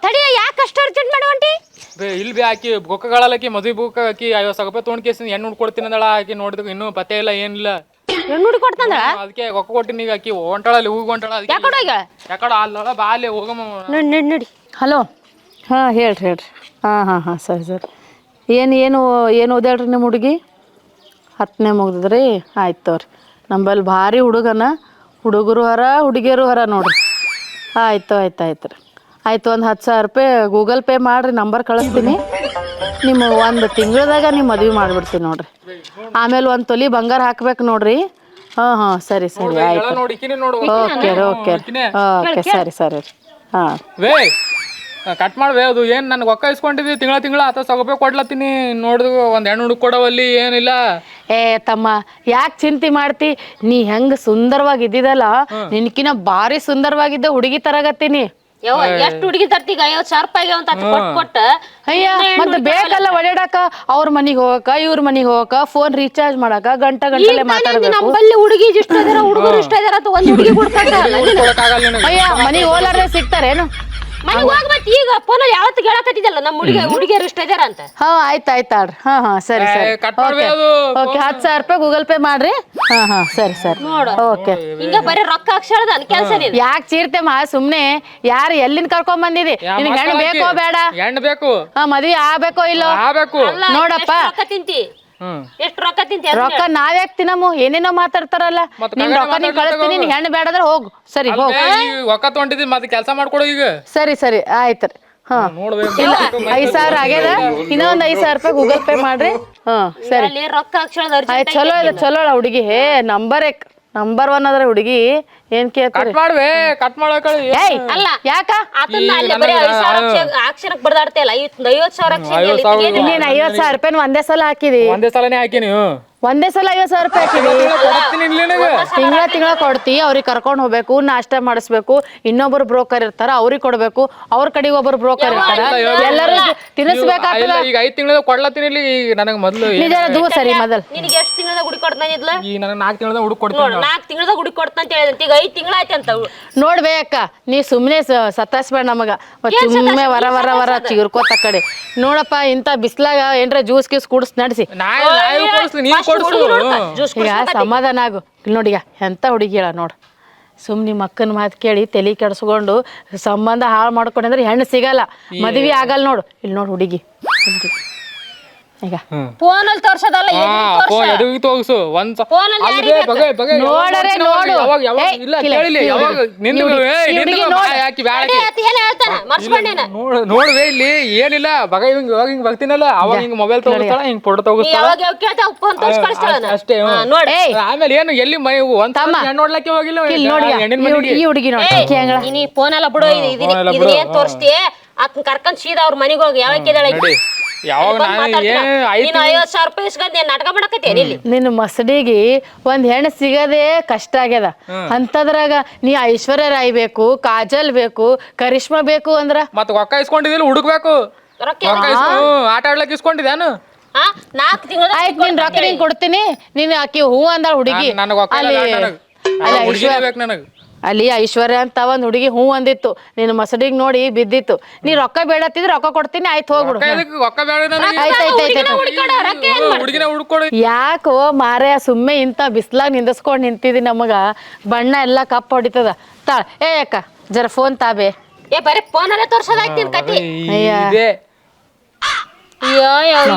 ತಡಿಯ ಯಾಕೆ ಅಷ್ಟು ಅರ್ಜೆಂಟ್ ಮಾಡುವಂಟಿ ಇಲ್ಲಿ ಬಿ ಆಕಿ ಬುಕ್ಕಗಳಲ್ಲಕಿ ಮದುವೆ ಬುಕ್ ಆಕಿ 50,000 ರೂಪಾಯಿ ತೊಗೊಂಡ್ ಕೇಸಿನ ಹೆಣ್ಣು ಹುಡ್ಕೊಡ್ತೀನಿ ಅಂದಳ ಆಕಿ ನೋಡಿದ ಇನ್ನೂ ಪತ್ತೆ ಇಲ್ಲ ಏನಿಲ್ಲ ಹೆಣ್ಣು ಹುಡುಗಿ ಕೊಡ್ತಂದ ಅದಕ್ಕೆ ರೊಕ್ಕ ಕೊಟ್ಟಿನಿ ಈಗ ಆಕಿ ಹೊಂಟಾಳಲ್ಲಿ ಹೂಗಿ ಹೊಂಟಾಳ ಯಾಕಡ ಅಲ್ಲ ಬಾ ಅಲ್ಲಿ ಹೋಗಮ್ಮ ನಡಿ ಹಲೋ ಹಾಂ ಹೇಳ್ರಿ ಹಾಂ ಸರಿ ಏನು ಓದ್ಯಾಳ್ರಿ ನಿಮ್ಮ ಹುಡುಗಿ 10ನೇ ಮುಗ್ದಿದ್ರಿ ಆಯ್ತು ತೋರಿ ನಂಬಲ್ಲಿ ಭಾರಿ ಹುಡುಗನ ಹುಡುಗರು ಹೊರ ಹುಡುಗಿಯರು ಹೊರ ನೋಡ್ರಿ ಆಯ್ತು ರೀ ಆಯ್ತು ಒಂದು 10,000 ರೂಪಾಯಿ ಗೂಗಲ್ ಪೇ ಮಾಡಿರಿ ನಂಬರ್ ಕಳಿಸ್ತೀನಿ ನಿಮ್ಮ 1 ತಿಂಗಳದಾಗ ನೀವು ಮದುವೆ ಮಾಡಿಬಿಡ್ತೀನಿ ನೋಡ್ರಿ ಆಮೇಲೆ 1 ತೊಲಿ ಬಂಗಾರ ಹಾಕ್ಬೇಕು ನೋಡ್ರಿ ಹಾಂ ಸರಿ ಆಯ್ತು ಓಕೆ ಸರಿ ಹಾಂ ವೇ ಕಟ್ ಮಾಡ್ಬೇ ಅದು ಏನು ನನಗೆ ರೊಕ್ಕ ಇಸ್ಕೊಂಡಿದ್ದಿ ತಿಂಗಳ 10,000 ರೂಪಾಯಿ ಕೊಡ್ಲತ್ತೀನಿ ನೋಡಿದ್ವು ಒಂದು ಹೆಣ್ಣು ಹುಡುಗ ಕೊಡವಲ್ಲಿ ಏನಿಲ್ಲ ತಮ್ಮ ಯಾಕೆ ಚಿಂತೆ ಮಾಡ್ತಿ ನೀ ಹೆಂಗ್ ಸುಂದರವಾಗಿ ಇದ್ದಿದಲ್ಲ ನಿನ್ಕಿನ ಭಾರಿ ಸುಂದರವಾಗಿದ್ದ ಹುಡುಗಿ ತರಗತ್ತೀನಿ ಎಷ್ಟು ಹುಡುಗಿ ತರ್ತೀಗ 50,000 ರೂಪಾಯಿಗೆ ಕೊಟ್ಟ ಅಯ್ಯ ಮತ್ತೆ ಬೇಕಲ್ಲ ಒಡ್ಯಾಡಕ ಅವ್ರ ಮನಿಗೆ ಹೋಗಕ ಇವ್ರ ಮನಿಗೆ ಹೋಗಕ ಫೋನ್ ರೀಚಾರ್ಜ್ ಮಾಡಕ ಗಂಟೆ ಮಾತಾಡ್ಬೇಕು ನಮ್ಮಲ್ಲಿ ಹುಡುಗಿ ಇಷ್ಟ ಇದಾರ ಹುಡುಗರು ಇಷ್ಟ ಇದಾರ ಅಂತ ಒಂದು ಹುಡುಗಿ ಅಯ್ಯ ಮನಿಗೆ ಹೋಲಾರ್ದೆ ಸಿಗ್ತಾರೇನು ಮನೆಗೆ ಹೋಗ್ಬೇಕು ಈಗ ಫೋನಲ್ಲಿ ಯಾವತ್ತು ಹೇಳಕತ್ತಿದ್ದಲ್ಲ ನಮ್ಮ ಹುಡುಗಿಯರು ಇಷ್ಟ ಇದಾರ ಅಂತ ಆಯ್ತು ಆಡ್ರಿ ಸರಿ ಓಕೆ 10,000 ರೂಪಾಯಿ ಗೂಗಲ್ ಪೇ ಮಾಡ್ರಿ ಸರಿ ಓಕೆ ಹಿಂಗ ಬರೀ ರೊಕ್ಕ ಹಾಕ್ಸೋದ ಕೆಲಸ ಯಾಕೆ ಚೀರ್ತೇಮ್ಮ ಸುಮ್ನೆ ಯಾರು ಎಲ್ಲಿಂದ ಕರ್ಕೊಂಡ್ ಬಂದಿದಿ ನಿನ್ಗೆ ಹೆಣ್ಣು ಬೇಕೋ ಬೇಡ ಹೆಣ್ಣು ಬೇಕು ಮದ್ವಿ ಆಗ್ಬೇಕೋ ಇಲ್ಲೋ ನೋಡಪ್ಪ ತಿಂತಿ ಎಷ್ಟು ರೊಕ್ಕ ತಿಂತಿ ರೊಕ್ಕ ನಾವ್ಯಾಕ್ ತಿನ್ನಮು ಏನೇನೋ ಮಾತಾಡ್ತಾರಲ್ಲ ನಿನ್ ರೊಕ್ಕ ನೀನ್ ಕಳಿಸ್ತೀನಿ ನೀನ್ ಹೆಣ್ಣು ಬೇಡದ್ರ ಹೋಗು ಸರಿ ಹೋಗ್ ರೊಕ್ಕ ತೊಗೊಂಡಿದ್ದಿ ಮತ್ತೆ ಕೆಲಸ ಮಾಡ್ಕೊಡು ಈಗ ಸರಿ ಆಯ್ತ್ರಿ ಇಲ್ಲ 5,000 ಆಗ್ಯದ ಇನ್ನೊಂದ್ 5,000 ರೂಪಾಯಿ ಗೂಗಲ್ ಪೇ ಮಾಡ್ರಿ ಸರಿ ರೊಕ್ಕ ಹಾಕ್ಸೋದ ಆಯ್ತು ಚಲೋ ಹುಡುಗಿ ನಂಬರ್ 1 ಅದ್ರ ಹುಡುಗಿ ಏನ್ ಕೇಳ್ತಾರೆ ಕಟ್ ಮಾಡಕಳಿ ಅಲ್ಲ ಯಾಕ ಅಕ್ಷರಕ್ಕೆ ಬಡದಾಡ್ತೇಲ್ಲ 50,000 ನೀನ್ 50,000 ರೂಪಾಯಿ ಒಂದೇ ಸಲ ಹಾಕಿದಿ ಒಂದೇ ಸಲನೇ ಹಾಕಿ ನೀವು ಒಂದೇ ಸಲ 50,000 ರೂಪಾಯಿ ಹಾಕಿದಿ ತಿಂಗಳ ಕೊಡ್ತಿ ಅವ್ರಿಗೆ ಕರ್ಕೊಂಡ್ ಹೋಗ್ಬೇಕು ನಾಷ್ಟ ಮಾಡಿಸ್ಬೇಕು ಇನ್ನೊಬ್ರು ಬ್ರೋಕರ್ ಇರ್ತಾರ ಅವ್ರಿಗೆ ಕೊಡ್ಬೇಕು ಅವ್ರ ಕಡೆಗೆ ಒಬ್ರು ಬ್ರೋಕರ್ ಇರ್ತಾರ ಎಲ್ಲರೂ ತಿನ್ನಿಸ್ಬೇಕಾಗ್ತದ ಈಗ 5 ತಿಂಗಳ ಕೊಡ್ಲತ್ತೀನಿ ಇಲ್ಲಿ ನನಗೆ ಮೊದಲು ಸರಿ ಮೊದಲ್ ನಿನಗೆ ಎಷ್ಟು ತಿಂಗಳದಾಗ ಹುಡುಗಿ ಕೊಡ್ತಾನಿದ್ಲ ಈಗ ನನಗೆ 4 ತಿಂಗಳದಾಗ ಹುಡುಗಿ ಕೊಡ್ತೀನಿ 4 ತಿಂಗಳದಾಗ ಹುಡುಗಿ ಕೊಡ್ತಾನ ಅಂತ ಹೇಳಿದಂತ ಈಗ 5 ತಿಂಗಳ ಆಯ್ತು ಅಂತ ನೋಡ್ಬೇಕ ನೀ ಸುಮ್ನೆ ಸತಾಸ್ಬೇಡ ನಮಗ ಸುಮ್ಮನೆ ವರ ಚಿಗುರ್ಕೋತ ಕಡೆ ನೋಡಪ್ಪ ಇಂತ ಬಿಸ್ಲಾಗ ಏನ್ರ ಜ್ಯೂಸ್ ಗೀಸ್ ಕುಡಿಸ್ ನಡೆಸಿ ಈಗ ಸಮಾಧಾನ ಆಗು ಇಲ್ಲಿ ನೋಡಿಗ ಎಂತ ಹುಡುಗಿ ಹೇಳ ನೋಡು ಸುಮ್ನೆ ಮಕ್ಕನ ಮಾತು ಕೇಳಿ ತಲೆ ಕೆಡಿಸ್ಕೊಂಡು ಸಂಬಂಧ ಹಾಳು ಮಾಡ್ಕೊಂಡ್ರೆ ಹೆಣ್ಣು ಸಿಗಲ್ಲ ಮದ್ವಿ ಆಗಲ್ಲ ನೋಡು ಇಲ್ಲಿ ನೋಡು ಹುಡುಗಿ ಈಗ ಫೋನಲ್ಲಿ ತೋರ್ಸೋದಲ್ಲ ತೋರ್ಸು ನೋಡರೆ ನೋಡು ನೋಡ್ವೆ ಇಲ್ಲಿ ಏನಿಲ್ಲ ಬಗ ಹಿಂಗ್ ಬರ್ತೀನಲ್ಲ ಅವಾಗ ಹಿಂಗ್ ಮೊಬೈಲ್ ತಗೋಸ್ತಾಳ ಹಿಂಗ್ ಫೋಟೋ ತಗೋಸ್ತಾಳ ಅಷ್ಟೇ ಆಮೇಲೆ ಏನು ಎಲ್ಲಿ ಒಂದ್ ನೋಡ್ಲಕ್ಕೆ ಹೋಗಿಲ್ಲ ಈ ಹುಡುಗಿ ನೋಡಿ ಫೋನೆಲ್ಲ ಬಿಡು ಇದನ್ನೇನ್ ತೋರಿಸ್ತಿ ಅದ್ನ ಕರ್ಕೊಂಡ್ ಸೀದಾ ಅವ್ರ ಮನೆಗೆ ಹೋಗಿ ಯಾವಾಗ ನಾಟಕ ಮಾಡಕತ್ತೇನಿ ನಿನ್ನ ಮಸಡಿಗೆ ಒಂದ್ ಹೆಣ್ಣು ಸಿಗದೆ ಕಷ್ಟ ಆಗ್ಯದ ಅಂತದ್ರಾಗ ನೀ ಐಶ್ವರ್ಯ ರಾಯ್ ಬೇಕು ಕಾಜಲ್ ಬೇಕು ಕರಿಷ್ಮಾ ಬೇಕು ಅಂದ್ರ ಮತ್ ರೊಕ್ಕ ಇಸ್ಕೊಂಡಿದಿಲ್ಲ ಹುಡುಕ್ಬೇಕು ಆಟ ಆಡ್ಲಕ್ ಇಸ್ಕೊಂಡಿದ್ಯಾನು 4 ತಿಂಗಳ ಆಯ್ತು ನಿನ್ ರೊಕ್ಕ ನೀನ್ ಕೊಡ್ತೀನಿ ನೀನ್ ಆಕಿ ಹೂ ಅಂದ ಹುಡುಗಿ ಅಲ್ಲಿ ಐಶ್ವರ್ಯ ಅಂತ ಒಂದ್ ಹುಡುಗಿ ಹೂ ಅಂದಿತ್ತು ನಿನ್ನ ಮಸಡಿಗೆ ನೋಡಿ ಬಿದ್ದಿತ್ತು ನೀ ರೊಕ್ಕ ಬೇಡತ್ತಿದ್ರೆ ರೊಕ್ಕ ಕೊಡ್ತೀನಿ ಆಯ್ತು ಹೋಗ್ಬಿಡು ಯಾಕೋ ಮಾರ್ಯ ಸುಮ್ಮನೆ ಇಂತ ಬಿಸ್ಲಾಗ ನಿಂದಿಸ್ಕೊಂಡ್ ನಿಂತಿದಿ ನಮಗ ಬಣ್ಣ ಎಲ್ಲಾ ಕಪ್ಪ ಹೊಡಿತದ ತಾಳ ಅಕ್ಕ ಜರ ಫೋನ್ ತಾಬೆ ಬರೀ ಫೋನಲ್ಲೇ ತೋರ್ಸೋದಾಯ್ತು ಕತಿ ಈಗ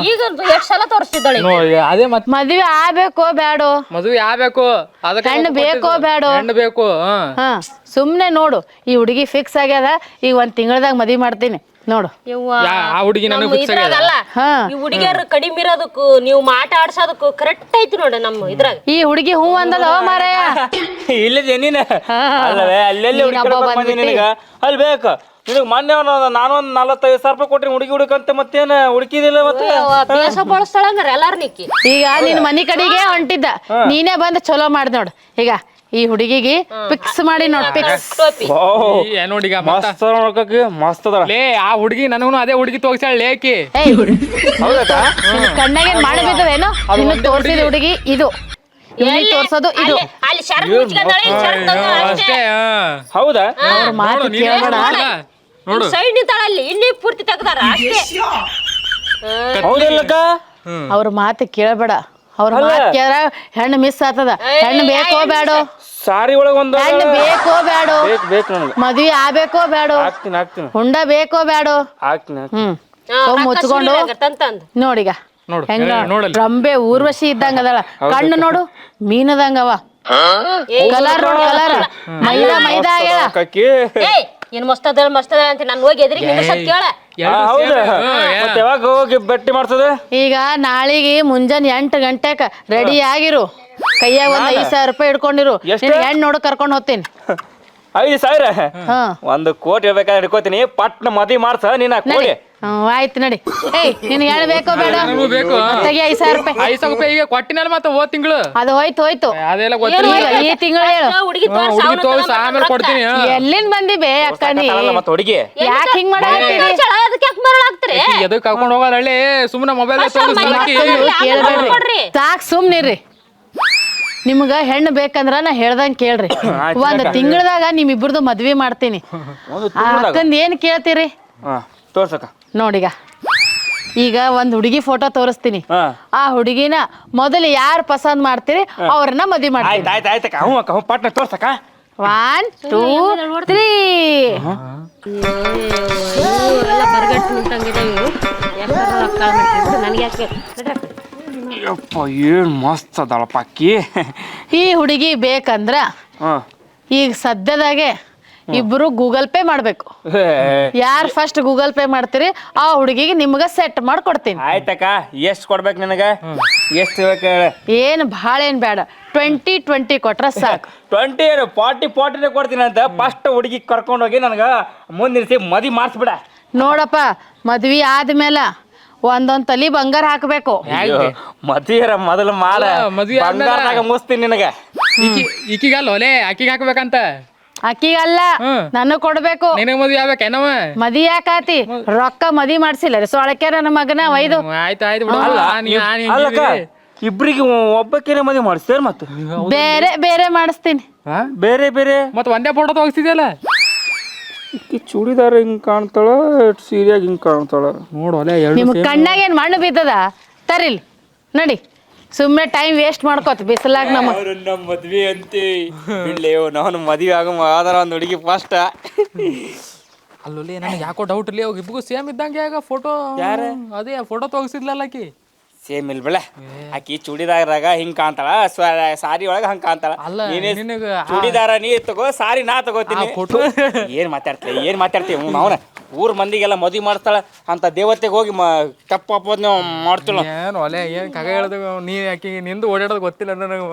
ಎಷ್ಟು ಸಲ ತೋರಿಸ್ತಿದ್ದಾಳೆ ಮದ್ವೆ ಆಗ್ಬೇಕೋ ಬೇಡೋ ಮದ್ವೆ ಆಗ್ಬೇಕು ಹೆಣ್ಣು ಬೇಕೋ ಬೇಡೋ ಹೆಣ್ಣು ಬೇಕು ಸುಮ್ನೆ ನೋಡು ಈ ಹುಡುಗಿ ಫಿಕ್ಸ್ ಆಗ್ಯದ ಈಗ 1 ತಿಂಗಳದಾಗ ಮದ್ವಿ ಮಾಡ್ತೀನಿ ನೋಡು ಈ ಹುಡುಗಿಯರು ಕಡಿಮೆ ಇರೋದಕ್ಕೂ ನೀವು ಮಾಟ ಆಡ್ಸೋದಕ್ಕೂ ಕರೆಕ್ಟ್ ಐತಿ ನೋಡ ನಮ್ಮ ಇದ್ರಾಗ ಈ ಹುಡುಗಿ ಹೂ ಅಂದದ ಮಾರಾಯ ಅಲ್ಲಿ ಬೇಕು ನಿನಗೆ ಮೊನ್ನೆ ನಾನೊಂದು 45,000 ರೂಪಾಯಿ ಕೊಟ್ರಿ ಹುಡುಕಂತ ಮತ್ತೇನು ಹುಡುಕಿದಿಲ್ಲ ಮತ್ತೆ ಬಳಸ್ತಾಳ ಹಂಗಾರ ಎಲ್ಲಾರು ನಿಕ್ಕಿ ಈಗ ನಿನ್ ಮನಿ ಕಡೆಗೆ ಹೊಂಟಿದ್ದ ನೀನೇ ಬಂದ್ ಚಲೋ ಮಾಡಿ ನೋಡು ಈಗ ಈ ಹುಡುಗಿಗೆ ಫಿಕ್ಸ್ ಮಾಡಿ ನೋಡ್ ಫಿಕ್ಸ್ ಮಸ್ತ್ ಆ ಹುಡುಗಿ ನನಗೂ ಅದೇ ಹುಡುಗಿ ತೋರಿಸಾಳ ಲೇಕಿ ಕಣ್ಣಾಗೆ ಮಾಡಿ ಬಿದ್ದವೇನೋ ನಿನ್ನ ತೋರಿಸಿದ ಹುಡುಗಿ ಇದು ತೋರ್ಸೋದು ಇದು ಹೌದಾ ಮಾತು ಕೇಳಬೇಡ ಸೈಡ್ ನಿಂತಾಳ ಅಲ್ಲಿ ಇನ್ನೇ ಪೂರ್ತಿ ತೆಗ್ದಾರ ಅಷ್ಟೇ ಹೌದಲ್ಲಕ್ಕ ಅವ್ರ ಮಾತು ಕೇಳಬೇಡ. ಅವ್ರ ಮಾತು ಕೇಳ ಹೆಣ್ಣು ಮಿಸ್ ಆಗ್ತದ. ಹೆಣ್ಣು ಬೇಕೋ ಬೇಡೋ? ಸಾರಿ ಒಳಗ ಒಂದು ಹೆಣ್ಣು ಬೇಕೋ ಬೇಡೋ? ಬೇಕು ನನಗೆ. ಮದ್ವಿ ಆಗ್ಬೇಕೋ ಬೇಡೋ? ಆಗ್ತೀನಿ ಹುಂಡ ಬೇಕೋ ಬೇಡೋ? ಆಗ್ತೀನಿ ಮುಚ್ಕೊಂಡು ತಂತಂದ್ ನೋಡಿಗ ನೋಡು ಹೆಂಗ ನೋಡಲ್ಲ ರಂಬೆ ಊರ್ವಶಿ ಇದ್ದಂಗ ಅದಳ. ಕಣ್ಣು ನೋಡು ಮೀನದಂಗ ಅವ. ಕಲರ್ ನೋಡು ಕಲರ್ ಮೈದಾ ಆಗ್ಯಾಳ. ಏನ್ ಮಸ್ತದ ಅಂತ ನಾನು ಹೋಗಿ ಎದ್ರಿಗೆ ಕೇಳ. ಹೌದಾ ಮತ್ತೆ ಯಾವಾಗ ಹೋಗಿ ಭೇಟಿ ಮಾಡ್ತದೆ? ಈಗ ನಾಳಿಗೆ ಮುಂಜಾನೆ 8 ಗಂಟೆಕ ರೆಡಿ ಆಗಿರು. ಕೈಯಾಗ ಒಂದ್ 5,000 ರೂಪಾಯಿ ಇಟ್ಕೊಂಡಿರು. ಹೆಣ್ಣು ನೋಡು ಕರ್ಕೊಂಡ್ ಹೋಗ್ತೀನಿ. 5,000? ಹಾ 1 ಕೋಟಿ ಇರ್ಬೇಕಾದ್ರೆ ಹಿಡ್ಕೋತೀನಿ. ಪಟ್ನ ಮದಿ ಮಾಡ್ಸ ನೀನ ಕೋಟಿ. ಆಯ್ತು ನಡಿ. ನಿನ್ಗೆ ಹೆಣ್ಣು ಬೇಕೋ ಬೇಡ? ಬೇಕು ತೆಗಿ 5,000 ರೂಪಾಯಿ. 5,000 ರೂಪಾಯಿ ಈಗ ಕೊಟ್ಟಿನಲ್ಲ ಮತ್ತೆ ಹೋದ್ ತಿಂಗಳು ಅದು ಹೋಯ್ತು. ಅದೆಲ್ಲ ಗೊತ್ತಿಲ್ಲ. ಈ ತಿಂಗಳು ಹೇಳು. ಹುಡುಗಿ ಹುಡುಗಿ ತೋರ್ಸ ಆಮೇಲೆ ಕೊಡ್ತೀನಿ. ಎಲ್ಲಿಂದ ಬಂದಿ ಬೇ ಅಕ್ಕ ನೀ? ಮತ್ತೆ ಹುಡುಗಿ ಯಾಕೆ ಹಿಂಗ್ ಮಾಡಾಕತ್ತೀರಿ? ಅದಕ್ಕೆ ಯಾಕೆ ಮರಳಾಗ್ತಾರೆ? ಎದಕ್ ಕರ್ಕೊಂಡ್ ಹೋಗೋದ್ ಹಳ್ಳಿ ಸುಮ್ಮನೆ ಮೊಬೈಲ್ ಕೇಳ್ಬೇಡ್ರಿ. ಸಾಕ್ ಸುಮ್ನಿರ್ರಿ. ನಿಮ್ಗ ಹೆಣ್ಣು ಬೇಕಂದ್ರ ನಾ ಹೇಳ್ದಂಗ್ ಕೇಳ್ರಿ. ಒಂದ್ ತಿಂಗಳದಾಗ ನಿಮ್ಮಿಬ್ರದು ಮದ್ವಿ ಮಾಡ್ತೀನಿ. ಅಕ್ಕಂದ್ ಏನ್ ಕೇಳ್ತೀರಿ? ತೋರ್ಸಕ್ಕ ನೋಡಿಗ ಈಗ ಒಂದ್ ಹುಡುಗಿ ಫೋಟೋ ತೋರಿಸ್ತೀನಿ. ಆ ಹುಡುಗಿನ ಮೊದಲು ಯಾರು ಪಸಂದ್ ಮಾಡ್ತೀರಿ ಅವ್ರನ್ನ ಮದ್ವಿ ಮಾಡ್ತೀನಿ. ಆಯ್ತಕ್ಕ. ಹ್ಞೂ ಅಕ್ಕ ಪಟ್ನ ತೋರ್ಸಕ್ಕ. 1 2 3 ಎಲ್ಲ ಬರಗಟ್ಟು ನಿಂತಂಗಿದಾವೆ. ನನಗೆ ಯಾಕೆ ಯಪ್ಪ ಏನ್ ಮಸ್ತ್ ಅದಳಪ್ಪ ಅಕ್ಕಿ. ಈ ಹುಡುಗಿ ಬೇಕಂದ್ರ ಈಗ ಸದ್ಯದಾಗೆ ಇಬ್ರು ಗೂಗಲ್ ಪೇ ಮಾಡ್ಬೇಕು. ಯಾರು ಫಸ್ಟ್ ಗೂಗಲ್ ಪೇ ಮಾಡ್ತೀರಿ ಆ ಹುಡುಗಿಗೆ ನಿಮ್ಗ ಸೆಟ್ ಮಾಡ್ಕೊಡ್ತೀನಿ. ಆಯ್ತಕ್ಕ. ಎಷ್ಟ್ ಕೊಡ್ಬೇಕು ನಿನಗ? ಎಷ್ಟು ಬೇಕು? ಏನ್ ಭಾಳ ಏನ್ ಬೇಡ. 20 ಕೊಟ್ರ ಸಾಕು. 20 ಏನು 40 ಕೊಡ್ತೀನಿ ಅಂತ ಫಸ್ಟ್ ಹುಡುಗಿ ಕರ್ಕೊಂಡು ಹೋಗಿ ನನಗ ಮುಂದಿರಿಸಿ ಮದಿ ಮಾಡಿಸ್ಬಿಡ. ನೋಡಪ್ಪ ಮದ್ವಿ ಆದ್ಮೇಲೆ ಒಂದೊಂದ್ ತಲಿ ಬಂಗಾರ ಹಾಕ್ಬೇಕು. ಮದುವೆರ ಮೊದಲು ಮಾಡ ಬಂಗಾರದಾಗ ಮುಸ್ತೀನಿ ನಿನಗ. ಈಕಿಗಲ್ಲ ಒಲೆ ಆಕಿಗೆ ಹಾಕ್ಬೇಕಂತ. ಅಕ್ಕಿಗಲ್ಲ ನನಗ್ ಕೊಡ್ಬೇಕು. ನಿನಗ್ ಮದ್ವಿ ಆಗ್ಬೇಕೇನವ? ಮದಿ ಯಾಕಾತಿ? ರೊಕ್ಕ ಮದಿ ಮಾಡ್ಸಿಲ್ಲ ರೀ ಸೊಳಕೆ ನನ್ನ ಮಗನ ಒಯ್ದು. ಆಯ್ತು ಅಲ್ಲಕ್ಕ ಇಬ್ರಿಗೆ ಒಬ್ಬಕ್ಕೇನೆ ಮದಿ ಮಾಡಿಸ್ತೇರ್ ಮತ್ತೆ ಬೇರೆ ಬೇರೆ ಮಾಡಿಸ್ತೀನಿ. ಬೇರೆ ಬೇರೆ ಮತ್ತೆ ಒಂದೇ ಫೋಟೋ ತೋರಿಸ್ತಿದ್ಯಲ್ಲ. ಚೂಡಿದಾರ ಹಿಂಗ್ ಕಾಣ್ತಾಳ, ಸೀರೆಯಾಗ ಹಿಂಗ್ ಕಾಣ್ತಾಳ. ನೋಡೋಲೆ ನಿಮ್ ಕಣ್ಣಾಗ ಏನ್ ಮಣ್ಣು ಬಿದ್ದದ? ತರಿಲ್ ನಡಿ. ಸುಮ್ಮನೆ ಟೈಮ್ ವೇಸ್ಟ್ ಮಾಡ್ಕೋತ ಬಿಸಿಲಾಗ. ನಮ್ಮ ಮದ್ವಿ ಅಂತಿ ನಾನು ಮದ್ವೆ ಆದರ ಒಂದ್ ಹುಡುಗಿ ಫಸ್ಟ್. ಅಲ್ಲೊಲಿ ನನಗೆ ಯಾಕೋ ಡೌಟ್ ಇರ್ಲಿ. ಅವಾಗ ಇಬ್ಬಗೂ ಸೇಮ್ ಇದ್ದಂಗೆ ಆಗ ಫೋಟೋ. ಯಾರ ಅದೇ ಫೋಟೋ ತೋರಿಸಿದ್ಲಲ್ಲ ಆಕಿ. ಸೇಮ್ ಇಲ್ಬಳ ಆಕಿ ಚೂಡಿದಾರಾಗ ಹಿಂಗ್ ಕಾಣ್ತಾಳ, ಸಾರಿ ಒಳಗ ಹಂಗ ಕಾಣ್ತಾಳ. ಚೂಡಿದಾರ ನೀ ತಗೋ, ಸಾರಿ ನಾ ತಗೋತೀನಿ. ಏನ್ ಮಾತಾಡ್ತೀವಿ ಅವನ ಊರ್ ಮಂದಿಗೆಲ್ಲ ಮದ್ವಿ ಮಾಡ್ತಾಳ ಅಂತ ದೇವತೆಗೆ ಹೋಗಿ ತಪ್ಪ ಅಪ್ಪೋದ್ ನೀವು ಮಾಡ್ತಿಲ್ಲ. ಏನು ಒಲೆ ಏನ್ ಕಗ ಹೇಳ್ದು ನೀ ಆಕಿ ನಿಂದು ಓಡಾಡೋದು ಗೊತ್ತಿಲ್ಲ ನನಗೆ.